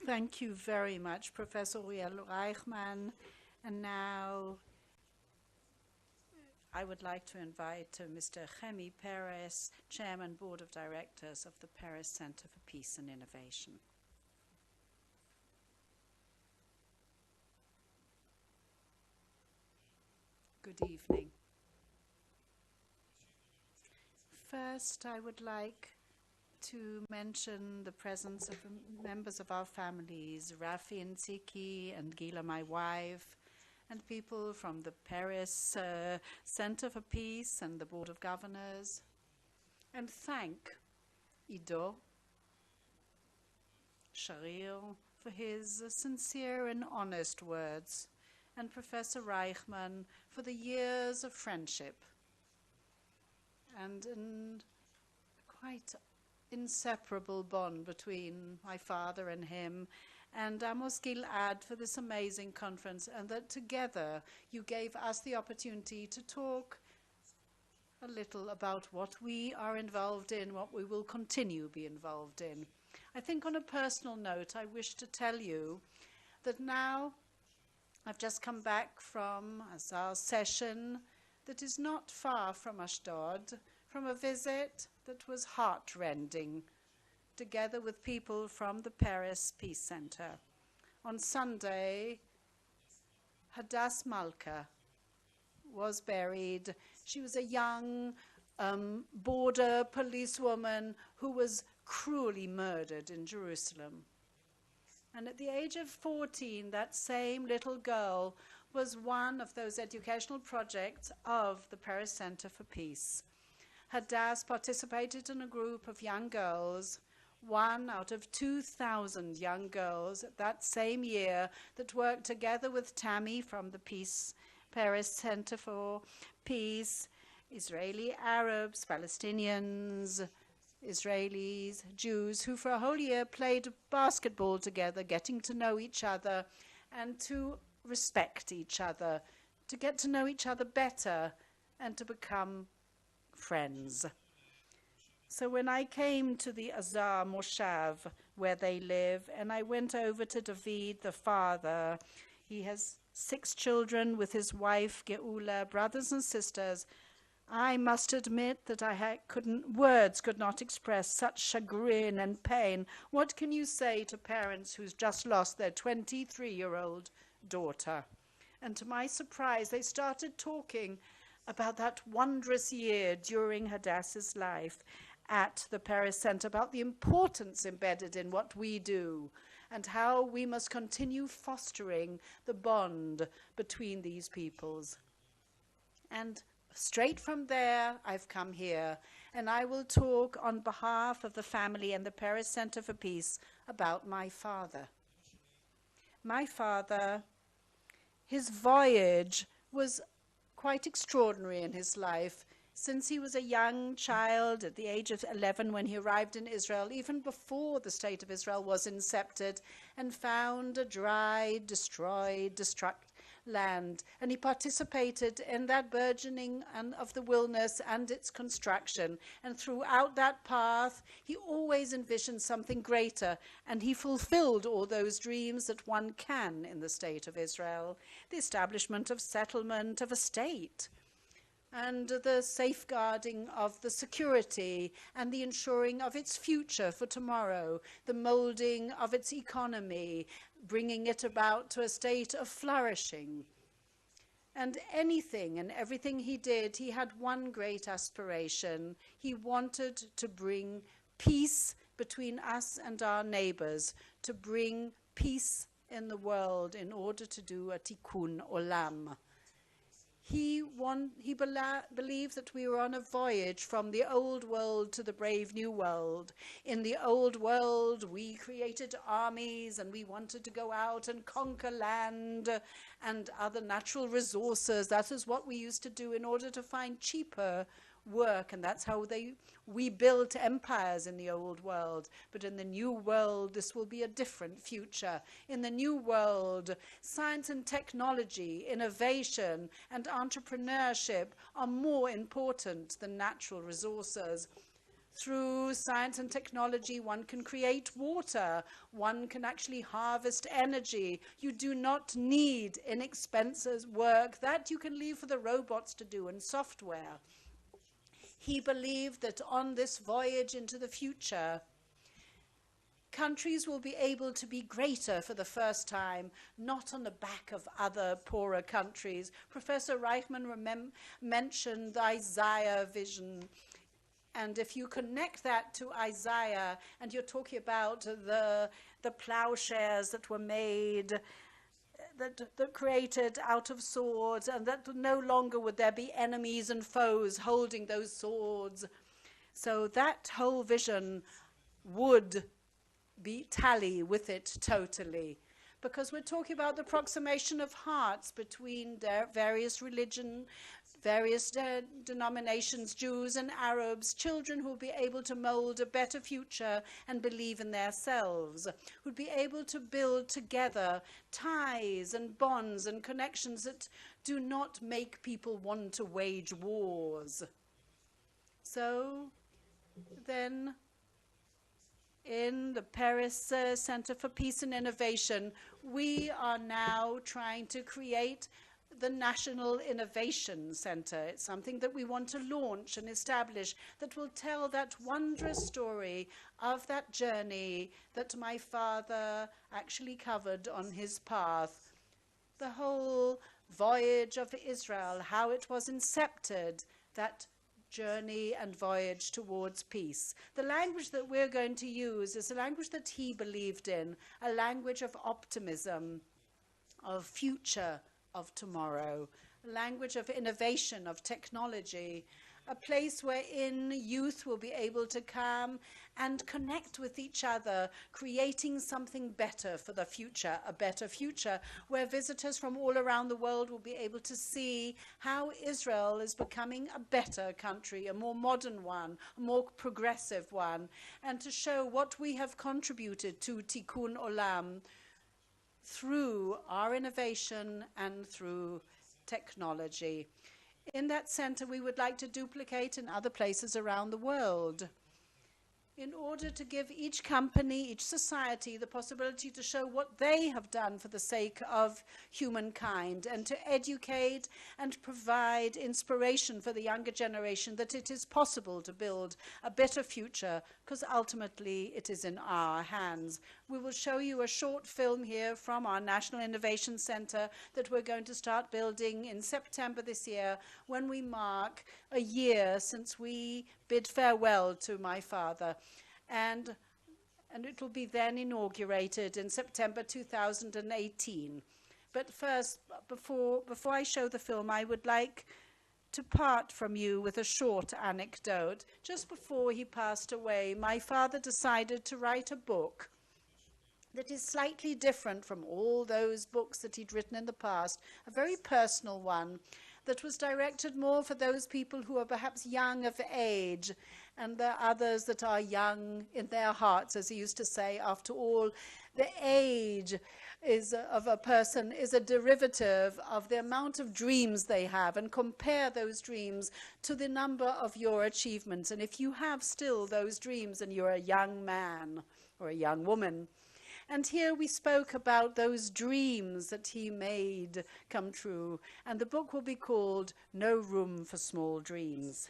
Thank you very much, Professor Uriel Reichman. And now I would like to invite Mr. Chemi Perez, Chairman, Board of Directors of the Paris Center for Peace and Innovation. Good evening. First, I would like to mention the presence of members of our families, Rafi and Ziki and Gila, my wife, and people from the Paris Center for Peace and the Board of Governors. And thank Ido Sharir for his sincere and honest words, and Professor Reichman for the years of friendship and a quite inseparable bond between my father and him, and Amos Gilad for this amazing conference, and that together you gave us the opportunity to talk a little about what we are involved in, what we will continue to be involved in. I think on a personal note, I wish to tell you that now I've just come back from our session that is not far from Ashdod, from a visit that was heart-rending, together with people from the Paris Peace Center. On Sunday, Hadass Malka was buried. She was a young border policewoman who was cruelly murdered in Jerusalem. And at the age of 14, that same little girl was one of those educational projects of the Paris Center for Peace. Hadass participated in a group of young girls, one out of 2,000 young girls that same year that worked together with Tammy from the Paris Center for Peace, Israeli Arabs, Palestinians, Israelis, Jews, who for a whole year played basketball together, getting to know each other and to respect each other, to get to know each other better and to become friends. So when I came to the Azar Moshav, where they live, and I went over to David, the father, he has 6 children with his wife, Geula, brothers and sisters, I must admit that words could not express such chagrin and pain. What can you say to parents who's just lost their 23-year-old daughter? And to my surprise, they started talking about that wondrous year during Hadass's life at the Paris Center, about the importance embedded in what we do and how we must continue fostering the bond between these peoples. And straight from there, I've come here, and I will talk on behalf of the family and the Paris Center for Peace about my father. My father, his voyage was quite extraordinary in his life. Since he was a young child at the age of 11 when he arrived in Israel, even before the State of Israel was incepted, and found a dry, destroyed, land, and he participated in that burgeoning of the wilderness and its construction. And throughout that path, he always envisioned something greater, and he fulfilled all those dreams that one can in the State of Israel, the establishment of settlement of a state, and the safeguarding of the security and the ensuring of its future for tomorrow, the molding of its economy, bringing it about to a state of flourishing. And anything and everything he did, he had one great aspiration. He wanted to bring peace between us and our neighbors, to bring peace in the world in order to do a tikkun olam. He believed that we were on a voyage from the old world to the brave new world. In the old world, we created armies and we wanted to go out and conquer land and other natural resources. That is what we used to do in order to find cheaper work, and that's how we built empires in the old world. But in the new world, this will be a different future. In the new world, science and technology, innovation and entrepreneurship are more important than natural resources. Through science and technology, one can create water. One can actually harvest energy. You do not need inexpensive work. That you can leave for the robots to do and software. He believed that on this voyage into the future, countries will be able to be greater for the first time, not on the back of other poorer countries. Professor Reichman mentioned the Isaiah vision. And if you connect that to Isaiah, and you're talking about the plowshares that were made, that created out of swords, and that no longer would there be enemies and foes holding those swords. So that whole vision would tally with it totally. Because we're talking about the approximation of hearts between various religions, various denominations, Jews and Arabs, children who will be able to mold a better future and believe in themselves, who will be able to build together ties and bonds and connections that do not make people want to wage wars. So then, in the Paris Center for Peace and Innovation, we are now trying to create the National Innovation Center. It's something that we want to launch and establish that will tell that wondrous story of that journey that my father actually covered on his path. The whole voyage of Israel, how it was incepted, that journey and voyage towards peace. The language that we're going to use is a language that he believed in, a language of optimism, of future, of tomorrow, a language of innovation, of technology, a place wherein youth will be able to come and connect with each other, creating something better for the future, a better future, where visitors from all around the world will be able to see how Israel is becoming a better country, a more modern one, a more progressive one, and to show what we have contributed to Tikkun Olam through our innovation and through technology. In that center, we would like to duplicate in other places around the world in order to give each company, each society, the possibility to show what they have done for the sake of humankind, and to educate and provide inspiration for the younger generation that it is possible to build a better future, because ultimately it is in our hands. We will show you a short film here from our National Innovation Center that we're going to start building in September this year, when we mark a year since we bid farewell to my father. And it will be then inaugurated in September 2018. But first, before I show the film, I would like to part from you with a short anecdote. Just before he passed away, my father decided to write a book that is slightly different from all those books that he'd written in the past, a very personal one that was directed more for those people who are perhaps young of age, and there are others that are young in their hearts, as he used to say. After all, the age of a person is a derivative of the amount of dreams they have, and compare those dreams to the number of your achievements. And if you have still those dreams and you're a young man or a young woman, and here we spoke about those dreams that he made come true. And the book will be called No Room for Small Dreams.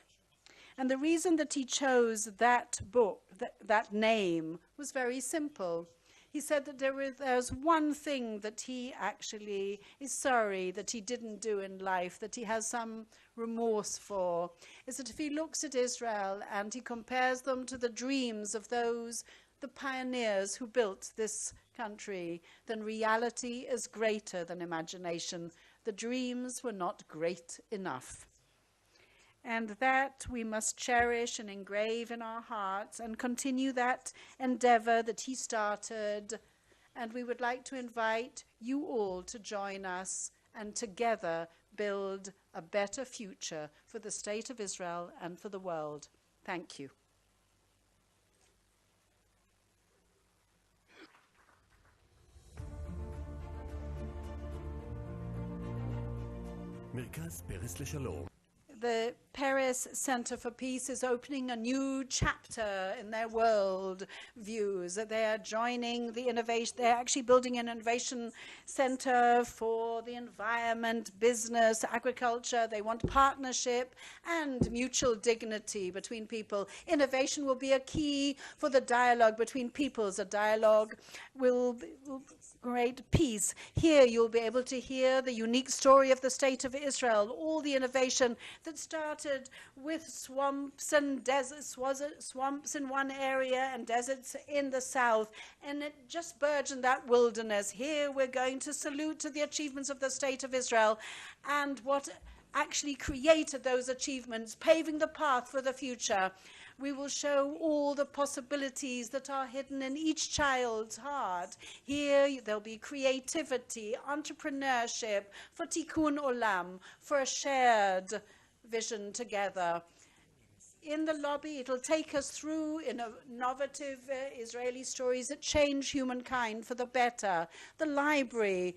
And the reason that he chose that book, that name, was very simple. He said that there's one thing that he actually is sorry that he didn't do in life, that he has some remorse for, is that if he looks at Israel and he compares them to the dreams of the pioneers who built this country, then reality is greater than imagination. The dreams were not great enough. And that we must cherish and engrave in our hearts and continue that endeavor that he started. And we would like to invite you all to join us and together build a better future for the state of Israel and for the world. Thank you. מרכז פרס לשלום. The Paris Center for Peace is opening a new chapter in their world views. They are joining the innovation. They're actually building an innovation center for the environment, business, agriculture. They want partnership and mutual dignity between people. Innovation will be a key for the dialogue between peoples. A dialogue will create peace. Here you'll be able to hear the unique story of the State of Israel, all the innovation that started with swamps and deserts, swamps in one area and deserts in the south, and it just burgeoned that wilderness. Here we're going to salute to the achievements of the State of Israel and what actually created those achievements, paving the path for the future. We will show all the possibilities that are hidden in each child's heart. Here there'll be creativity, entrepreneurship, for tikkun olam, for a shared vision together. In the lobby, it'll take us through innovative Israeli stories that change humankind for the better. The library,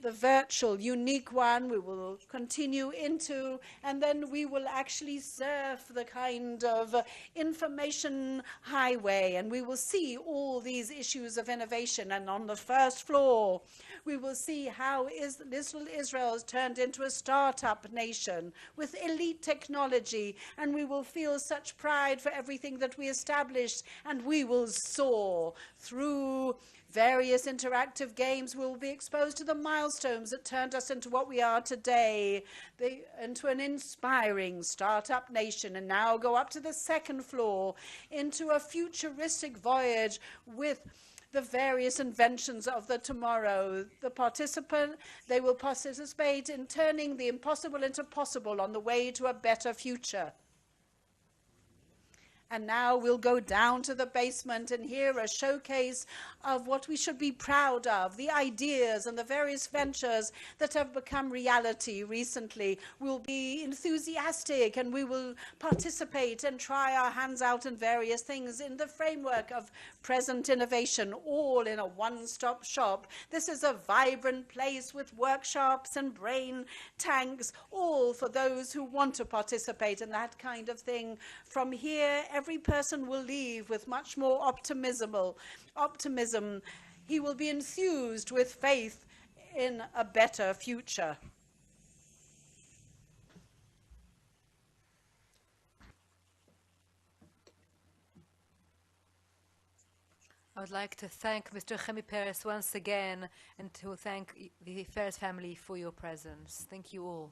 the virtual, unique one, we will continue into, and then we will actually surf the kind of information highway, and we will see all these issues of innovation. And on the first floor, we will see how little Israel has turned into a startup nation with elite technology, and we will feel such pride for everything that we established, and we will soar through various interactive games. We'll be exposed to the milestones that turned us into what we are today, into an inspiring startup nation. And now go up to the second floor into a futuristic voyage with the various inventions of the tomorrow. They will participate in turning the impossible into possible on the way to a better future. And now we'll go down to the basement and hear a showcase of what we should be proud of, the ideas and the various ventures that have become reality recently. We'll be enthusiastic and we will participate and try our hands out in various things in the framework of present innovation, all in a one-stop shop. This is a vibrant place with workshops and brain tanks, all for those who want to participate in that kind of thing. From here, every person will leave with much more optimism. He will be enthused with faith in a better future. I would like to thank Mr. Chemi Peres once again and to thank the Peres family for your presence. Thank you all.